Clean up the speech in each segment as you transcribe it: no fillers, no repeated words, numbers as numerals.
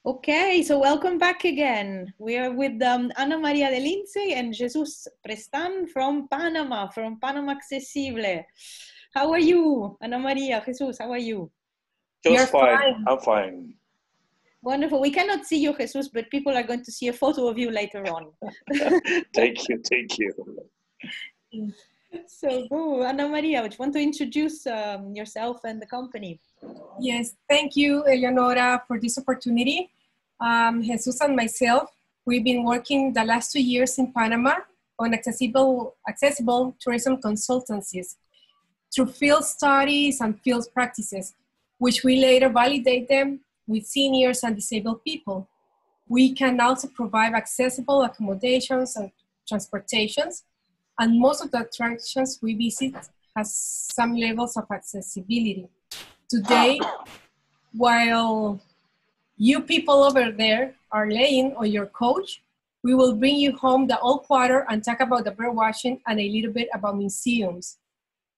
Okay, so welcome back again. We are with Ana Maria de Lindsay and Jesus Prestan from Panama Accessible. How are you, Ana Maria, Jesus? How are you? Just fine. I'm fine. Wonderful. We cannot see you, Jesus, but people are going to see a photo of you later on. Thank you. Thank you. So, Ana Maria, would you want to introduce yourself and the company? Yes, thank you, Eleonora, for this opportunity. Jesus and myself, we've been working the last 2 years in Panama on accessible tourism consultancies through field studies and field practices, which we later validate them with seniors and disabled people. We can also provide accessible accommodations and transportations, and most of the attractions we visit has some levels of accessibility. Today, while you people over there are laying on your couch, we will bring you home the old quarter and talk about the bird watching and a little bit about museums.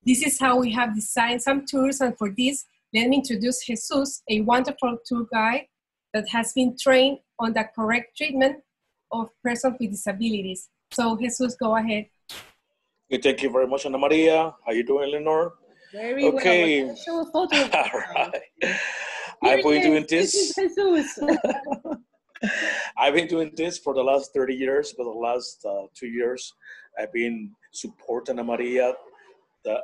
This is how we have designed some tours, and for this, let me introduce Jesus, a wonderful tour guide that has been trained on the correct treatment of persons with disabilities. So Jesus, go ahead. Okay, thank you very much, Ana Maria. How you doing, Eleanor? Very well. Let's show a photo of All right. I've been doing this. I've been doing this for the last 30 years, but the last 2 years, I've been supporting Ana Maria.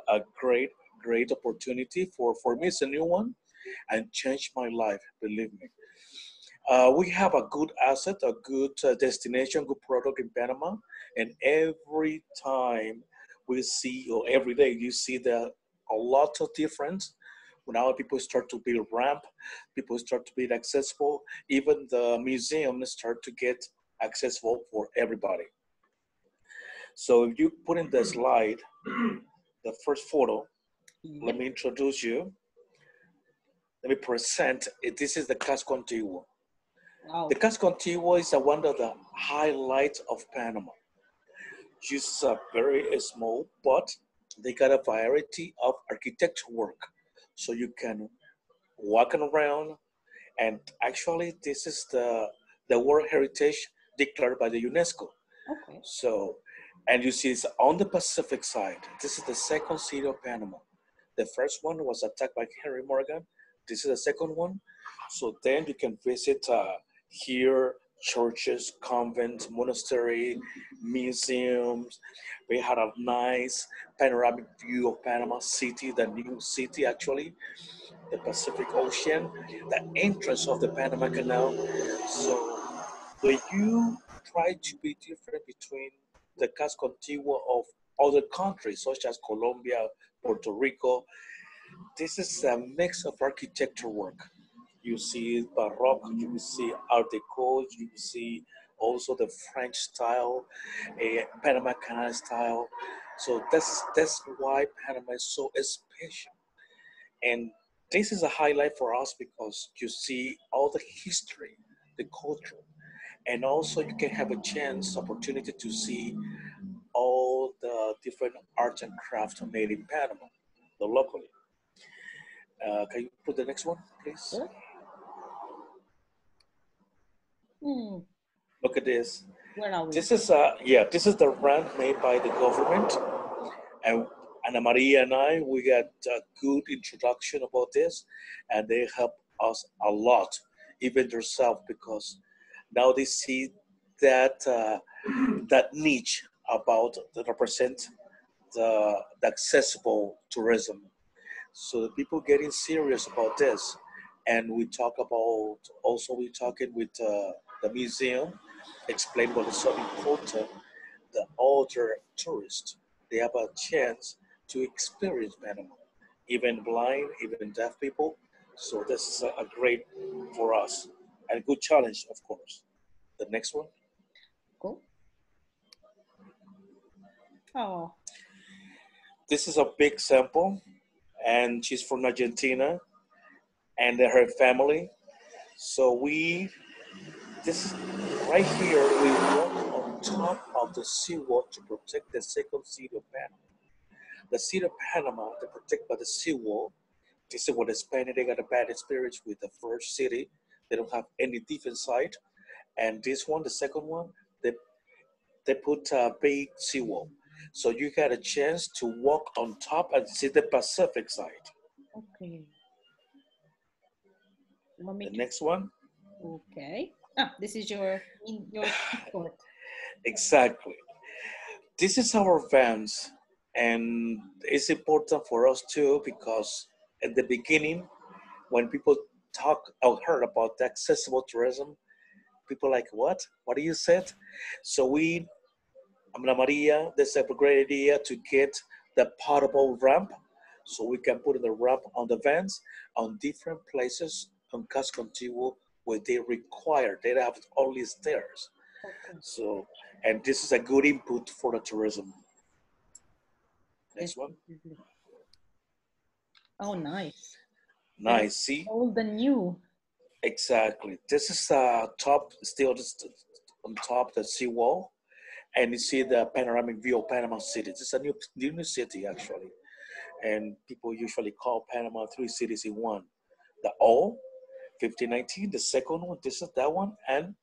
A great opportunity for me. It's a new one and changed my life, believe me. We have a good asset, a good destination, good product in Panama. And every time we see, or every day you see a lot of difference. Now people start to build ramp, people start to be accessible. Even the museums start to get accessible for everybody. So if you put in the slide, the first photo, let me introduce you. Let me present. This is the Casco Antiguo. Wow. The Casco Antiguo is one of the highlights of Panama. Just very small, but they got a variety of architecture work. So you can walk around, and actually this is the World Heritage declared by the UNESCO. Okay. So, and you see it's on the Pacific side. This is the second city of Panama. The first one was attacked by Henry Morgan. This is the second one. So then you can visit here, churches, convents, monastery, museums. We had a nice panoramic view of Panama City, the new city actually, the Pacific Ocean, the entrance of the Panama Canal. So when you try to be different between the Casco Antiguo of other countries, such as Colombia, Puerto Rico, this is a mix of architecture work. You see Baroque, you see Art Deco, you see also the French style, Panama Canal style. So that's why Panama is so special. And this is a highlight for us because you see all the history, the culture, and also you can have a chance, opportunity to see all the different arts and crafts made in Panama, the locally. Can you put the next one, please? Sure. Look at this. Where are we? This is this is the ramp made by the government, and Ana Maria and I, we got a good introduction about this, and they help us a lot, even themselves, because now they see that that niche about that represent the accessible tourism. So the people getting serious about this, and we talk about also we talking with the museum, explain what is so important. The older tourists, they have a chance to experience Panama, even blind, even deaf people. So this is a great for us and a good challenge, of course. The next one. Cool. Oh. This is a big sample, and she's from Argentina, and her family. So this is right here, we walk on top of the seawall to protect the second city of Panama. The city of Panama, they protect by the seawall. This is what the Spanish, they got a bad experience with the first city. They don't have any different side. And this one, the second one, they put a big seawall. So you get a chance to walk on top and see the Pacific side. Okay. You want me The to... next one. Okay. Ah, this is your sport. Exactly. This is our vans, and it's important for us too because at the beginning, when people talk or heard about the accessible tourism, people like, what? What do you said? So Ana Maria, this is a great idea to get the portable ramp, so we can put the ramp on the vans on different places on Casco Antiguo where they require. They have only stairs. Okay. So, and this is a good input for the tourism. Next one. Oh, nice. Nice. See? Old and new. Exactly. This is top, still just on top the seawall, and you see the panoramic view of Panama City. This is a new city actually, and people usually call Panama three cities in one. The O, 1519. The second one, this is that one, and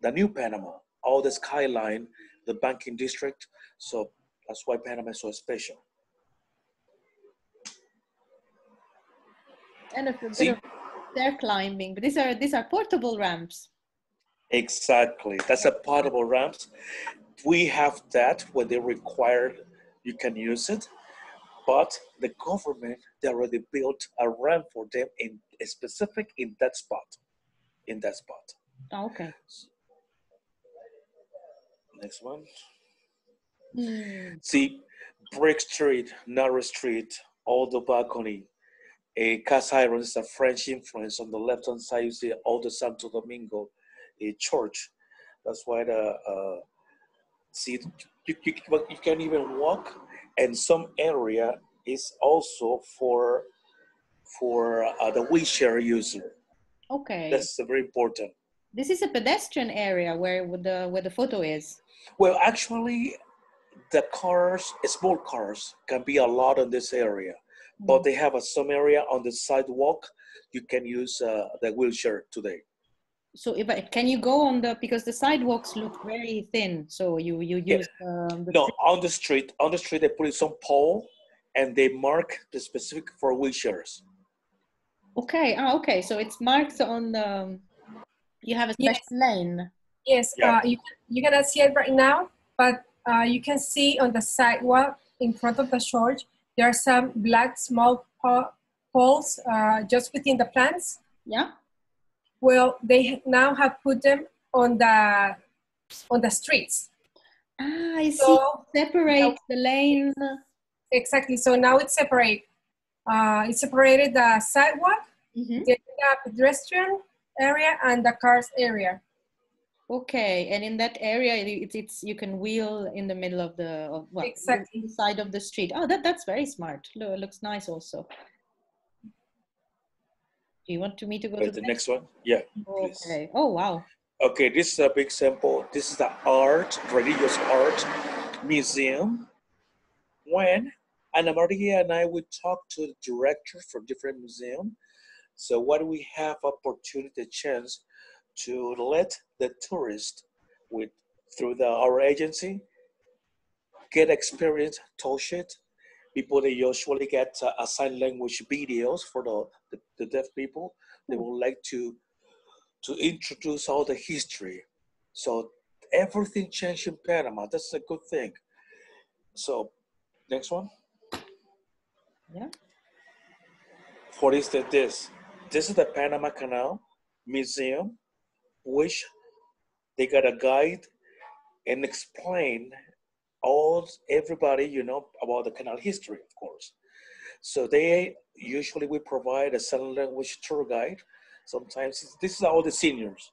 the new Panama. All the skyline, the banking district. So that's why Panama is so special. And a bit of stair climbing, but these are portable ramps. Exactly, that's a portable ramps. We have that when they require, you can use it, but the government, they already built a ramp for them in a specific in that spot. Oh, okay. Next one. Hmm. See, Brick Street, Narrow Street, all the balcony. A Casa Iron is a French influence. On the left-hand side, you see all the Santo Domingo, a church. That's why see, you can even walk, and some area is also for the wheelchair user. Okay. That's very important. This is a pedestrian area where the photo is. Well, actually, the cars, small cars, can be a lot in this area, but they have some area on the sidewalk. You can use the wheelchair today. So can you go on because the sidewalks look very thin, so you use no, on the street they put some pole and they mark the specific for wheelchairs. Okay. Okay, so it's marked on the, you have a special lane. Yes, yeah. You cannot see it right now, but you can see on the sidewalk in front of the church, there are some black small poles just within the plants. Yeah. Well, they now have put them on the streets. Ah, I see. Separate the lane. Exactly. So now it's separate. It separated the sidewalk, the pedestrian area, and the cars area. Okay, and in that area, it's you can wheel in the middle of exactly the side of the street. Oh, that's very smart. Looks nice also. Do you want me to go to the next one? Yeah. Okay. Please. Oh, wow. Okay, this is a big sample. This is the religious art museum. When Ana Maria and I would talk to the director from different museums. So what we have opportunity, chance to let the tourist through our agency get experience, touch it. People, they usually get a sign language videos for the deaf people. They would like to introduce all the history. So everything changed in Panama. That's a good thing. So next one. Yeah. For instance, this is the Panama Canal Museum, which they got a guide and explain everybody, about the canal history, of course. So we provide a sign language tour guide. Sometimes this is all the seniors.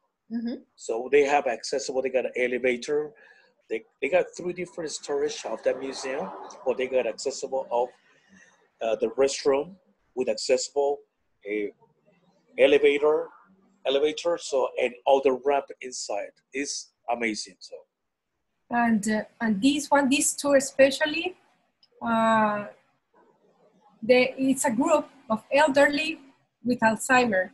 So they have accessible, they got an elevator. They got 3 different storage of that museum, but they got accessible of the restroom with accessible elevator, so, and all the ramp inside is amazing. So. And this tour especially, it's a group of elderly with Alzheimer.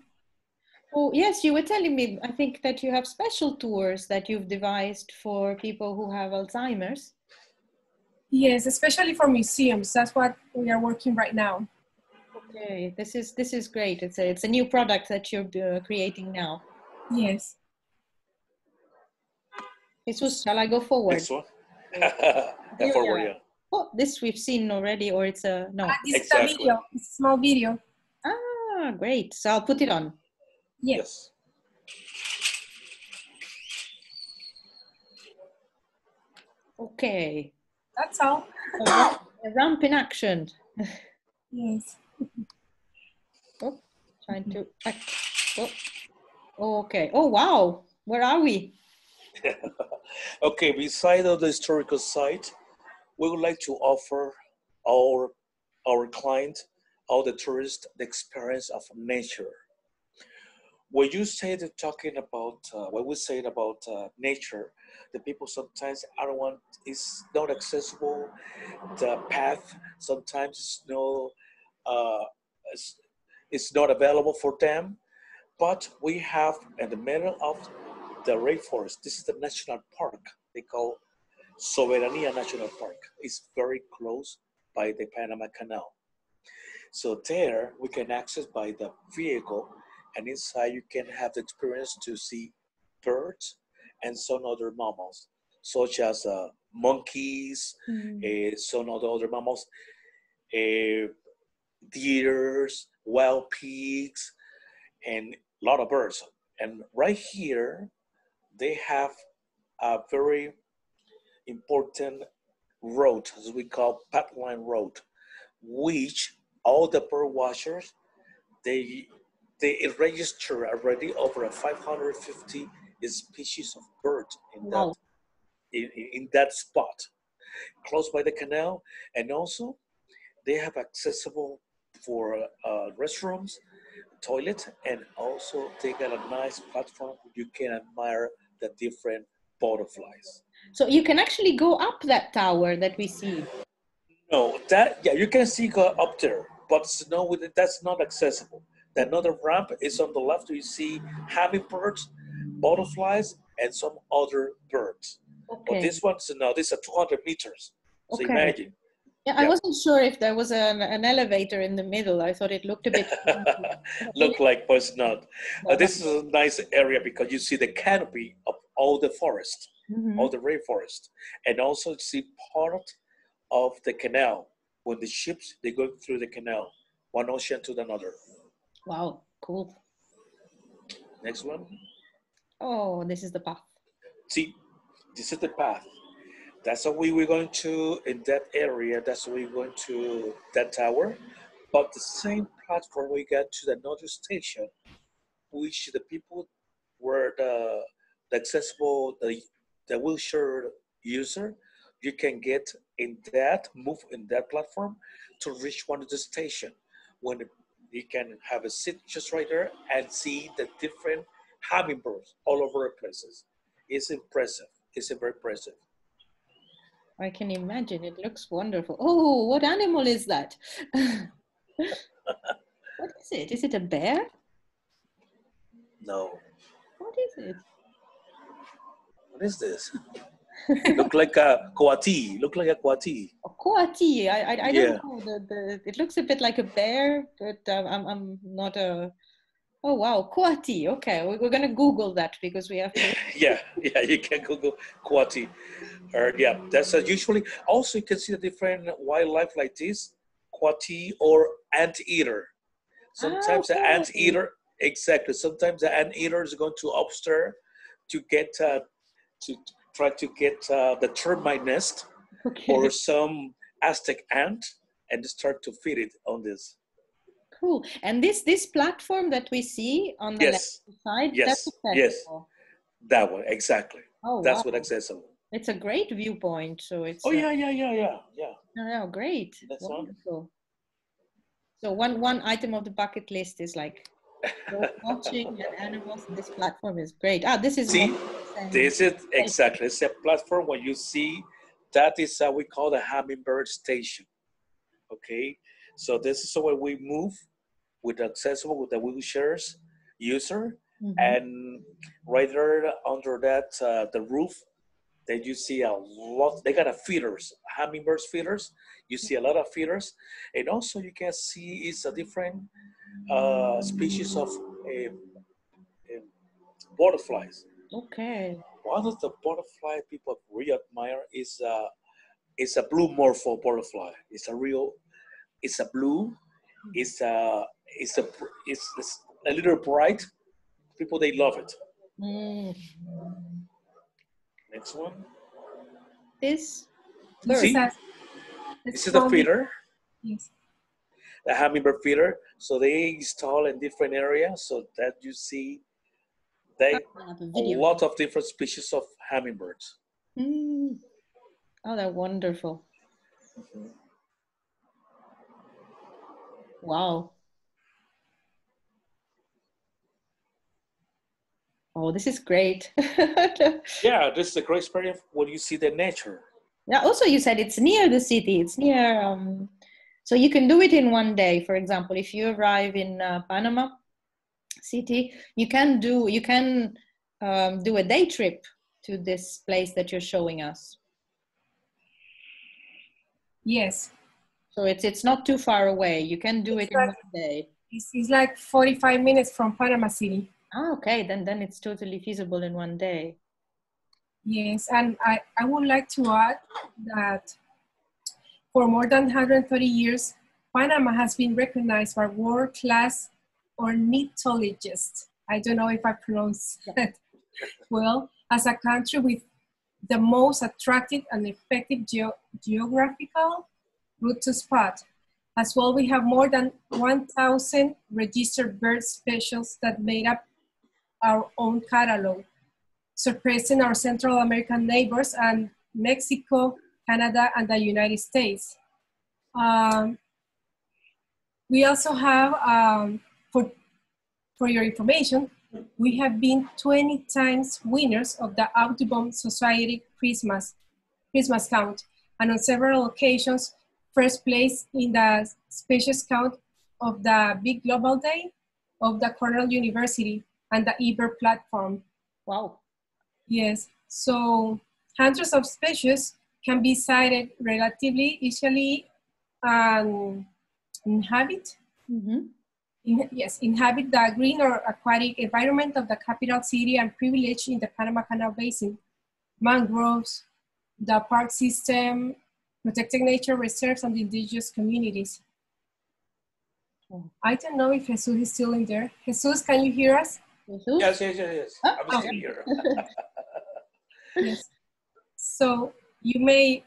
Oh, yes, you were telling me, I think that you have special tours that you've devised for people who have Alzheimer's. Yes, especially for museums. That's what we are working right now. Okay, this is great. It's a new product that you're creating now. Yes. Jesus, shall I go forward? Next one. Yeah, forward, yeah. Oh, this we've seen already, or it's a no. This Exactly. is a video. It's a small video. Ah, great. So I'll put it on. Yes. Okay. That's all. A ramp in action. Yes. Oh, trying to. Oh, okay. Oh, wow. Where are we? Okay, beside of the historical site, we would like to offer our client, all the tourists, the experience of nature. When you say that talking about, when we say about nature, the people sometimes I don't want is not accessible. The path sometimes is no, uh, it's, it's not available for them. But we have in the middle of the rainforest. This is the national park. They call Soberanía National Park. It's very close by the Panama Canal. So there we can access by the vehicle, and inside you can have the experience to see birds and some other mammals, such as monkeys, some other mammals, uh, deers, wild pigs, and a lot of birds. And right here, they have a very important road, as we call pipeline road, which all the bird watchers they they register already over 550 species of bird in that Wow. in that spot close by the canal, and also they have accessible for restrooms, toilet, and also they got a nice platform where you can admire the different butterflies. So you can actually go up that tower that we see. No, that yeah, you can see go up there, but no, with it, that's not accessible. The another ramp is on the left. You see hummingbirds, butterflies, and some other birds. But Okay. this one's no, this is 200 meters. So Okay. imagine, Yeah, I yeah, wasn't sure if there was an elevator in the middle. I thought it looked a bit funky. look like, but it's not. No, This is a nice area because you see the canopy of all the forest, all the rainforest, and also see part of the canal when the ships they go through the canal, one ocean to another. Wow, cool. Next one. Oh, this is the path. See, this is the path. That's how we were going to in that area. That's how we're going to that tower. But the same platform we got to another station, which the people were the accessible the wheelchair user. You can get in that move in that platform to reach one of the station when you can have a seat just right there and see the different hummingbirds all over the places. It's impressive. It's very impressive. I can imagine. It looks wonderful. Oh, what animal is that? What is it? Is it a bear? No. What is it? What is this? Look like a coati. Look like a coati. A coati. I don't Yeah. know. It looks a bit like a bear, but I'm not a. Oh wow, coati. Okay, we're gonna Google that because we have to. Yeah, yeah, you can Google coati. Or yeah, that's usually also you can see the different wildlife like this, coati or anteater. Ah, Sometimes the okay. anteater, exactly. Sometimes the anteater is going to upstairs to get to try to get the termite nest or Okay. some Aztec ant and start to feed it on this. Cool. And this platform that we see on the left Yes, side, that's yes, yes, accessible. that one exactly. Oh That's wow, what accessible. it's a great viewpoint. So Oh it's yeah, yeah, yeah, yeah, yeah. no, great, That's one. wonderful. So one item of the bucket list is like watching and animals. This platform is great. Ah, this is what See, we're saying. this is exactly it's a platform when you see that is how we call the hummingbird station. Okay, so this is where we move with accessible with the wheelchairs. user. Mhm. And right there under that, the roof, then you see a lot. They got a feeders, hummingbirds feeders. You see a lot of feeders, and also you can see it's a different species of uh, butterflies. Okay. One of the butterfly people really admire is a blue morpho butterfly. It's a blue. It's a it's a it's a little bright. People they love it. Mm. Next one. This This bird. is See, a, this it's is the called, feeder, yes. the hummingbird feeder. So they install in different areas so that you see I they have a a video. lot of different species of hummingbirds. Mm. Oh, they're wonderful. Wow. Oh, this is great. Yeah, this is a great experience when you see the nature. Yeah, also you said it's near the city. It's near, so you can do it in one day. For example, if you arrive in Panama City, you can do a day trip to this place that you're showing us. Yes. So it's not too far away. You can do it in one day. It's like 45 minutes from Panama City. Ah, okay, then it's totally feasible in one day. Yes, and I would like to add that for more than 130 years, Panama has been recognized by world-class ornithologists. I don't know if I pronounced that well, as a country with the most attractive and effective geographical route to spot. As well, we have more than 1,000 registered bird species that made up our own catalog, surpassing our Central American neighbors and Mexico, Canada, and the United States. Um, we also have, for your information, we have been 20 times winners of the Audubon Society Christmas count, and on several occasions, first place in the species count of the Big Global Day of the Cornell University and the eBird platform. Wow. Yes, so hundreds of species can be sighted relatively easily and inhabit. Mm-hmm. Inhabit the green or aquatic environment of the capital city and privilege in the Panama Canal Basin, mangroves, the park system, protected nature reserves, and indigenous communities. I don't know if Jesus is still in there. Jesus, can you hear us? Yes. I'm still here. Yes. So you may,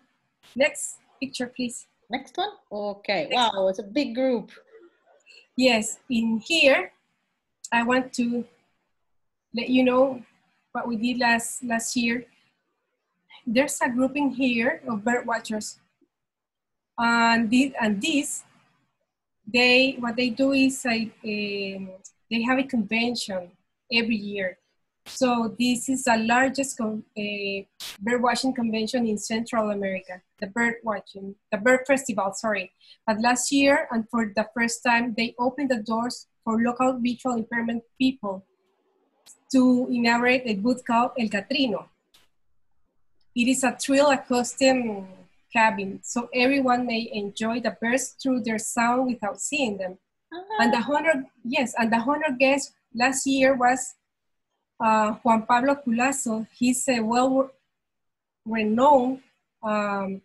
next picture, please. Next one? Okay. Wow, it's a big group. Yes, in here, I want to let you know what we did last year. There's a group in here of bird watchers. And this, what they do is they have a convention every year. So this is the largest bird watching convention in Central America, the bird festival, sorry. But last year, and for the first time, they opened the doors for local visual impairment people to inaugurate a booth called El Catrino. It is a thrill acoustic cabin, so everyone may enjoy the birds through their sound without seeing them. And the honor guest last year was Juan Pablo Culazo. He's a well-renowned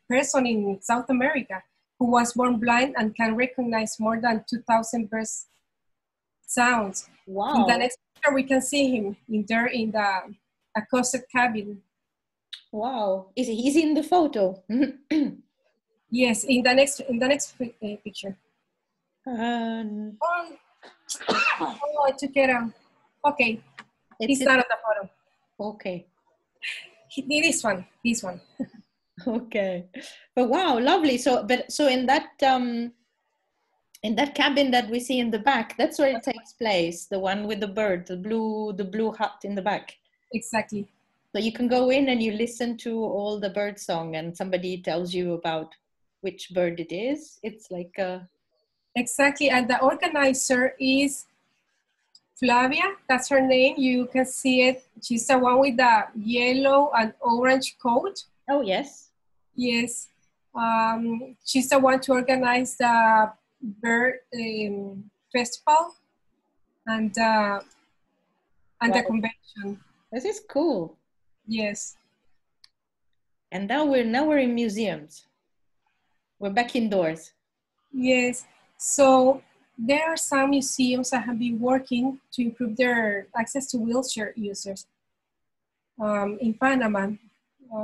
person in South America who was born blind and can recognize more than 2,000 birds sounds. Wow. In the next picture, we can see him in the acoustic cabin. Wow. He's in the photo? Yes, in the next picture. Um, I took it out. Okay, he's not on the photo. Okay. This one. Okay. But wow, lovely. So in that cabin that we see in the back, that's where it takes place. The one with the bird, the blue hut in the back. Exactly. So you can go in and you listen to all the bird song, and somebody tells you about which bird it is. It's like exactly, and the organizer is Flavia, that's her name. You can see it. She's the one with the yellow and orange coat. Oh, yes. Yes. She's the one to organize the bird festival and the convention. This is cool. Yes. And now we're in museums. We're back indoors. Yes. So there are some museums that have been working to improve their access to wheelchair users. In Panama,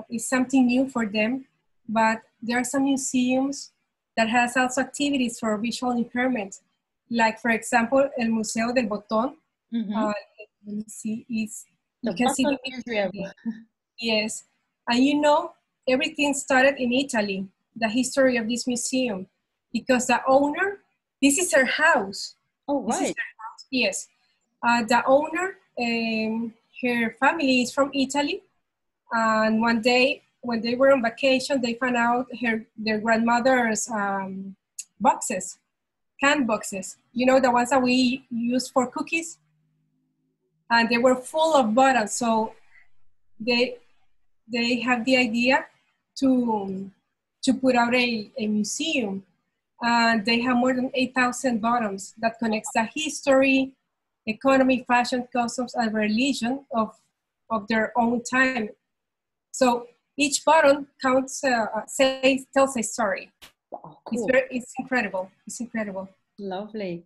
it's something new for them, but there are some museums that has also activities for visual impairment. Like, for example, El Museo del Botón. Let me see, you can see the museum. Yes. And you know, everything started in Italy, the history of this museum, because the owner, this is her house. Oh, right. This is her house. Yes. The owner, her family is from Italy. And one day, when they were on vacation, they found out their grandmother's boxes, canned boxes. You know, the ones that we use for cookies? And they were full of bottles. So they have the idea to put out a museum. And they have more than 8,000 bottoms that connects the history, economy, fashion, customs, and religion of their own time. So each bottom tells a story. Wow, cool. It's incredible. It's incredible. Lovely.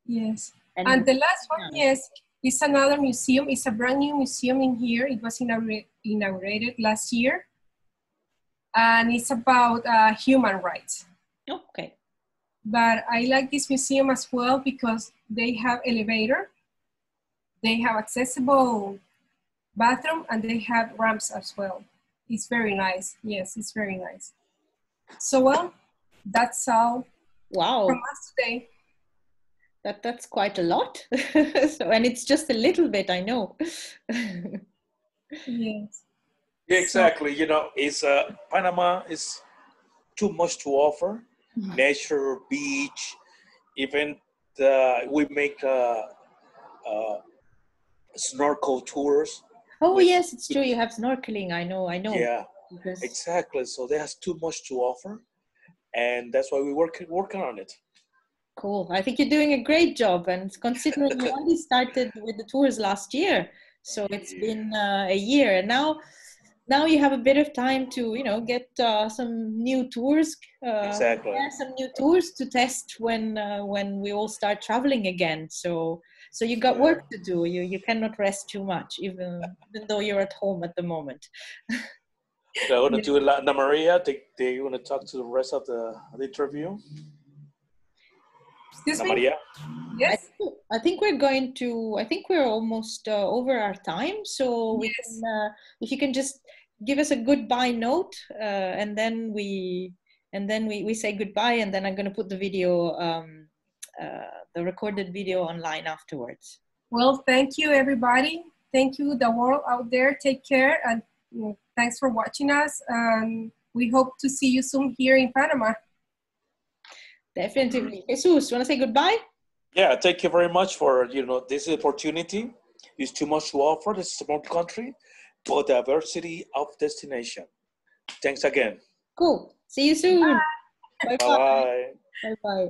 Yes. And the last one, yes, is another museum. It's a brand new museum in here. It was inaugurated last year. And it's about human rights. Okay. But I like this museum as well because they have elevator, they have accessible bathroom, and they have ramps as well. It's very nice. Yes, it's very nice. So, well, that's all. Wow. From us today. That's quite a lot. So, and it's just a little bit, I know. Yes. Exactly. You know, it's Panama is too much to offer. Nature, beach, even we make snorkel tours. Oh, yes, it's true. You have snorkeling. I know. Yeah, because... exactly. So there's too much to offer, and that's why we're working on it. Cool. I think you're doing a great job, and considering you only started with the tours last year, so it's been a year, and now you have a bit of time to get some new tours. Exactly. Some new tours to test when we all start traveling again. So you got work to do. You cannot rest too much, even though you're at home at the moment. So I want to do Ana Maria. Do you want to talk to the rest of the interview? Excuse Ana me? Maria? Yes. I think we're almost over our time. So we can, if you can just give us a goodbye note, and then we say goodbye, and then I'm going to put the video, the recorded video online afterwards. Well, thank you, everybody. Thank you, the world out there. Take care, and thanks for watching us. We hope to see you soon here in Panama. Definitely. Jesus, want to say goodbye? Yeah, thank you very much for this opportunity. It's too much to offer. This is a small country, but diversity of destination. Thanks again. Cool. See you soon. Bye. Bye. Bye. Bye.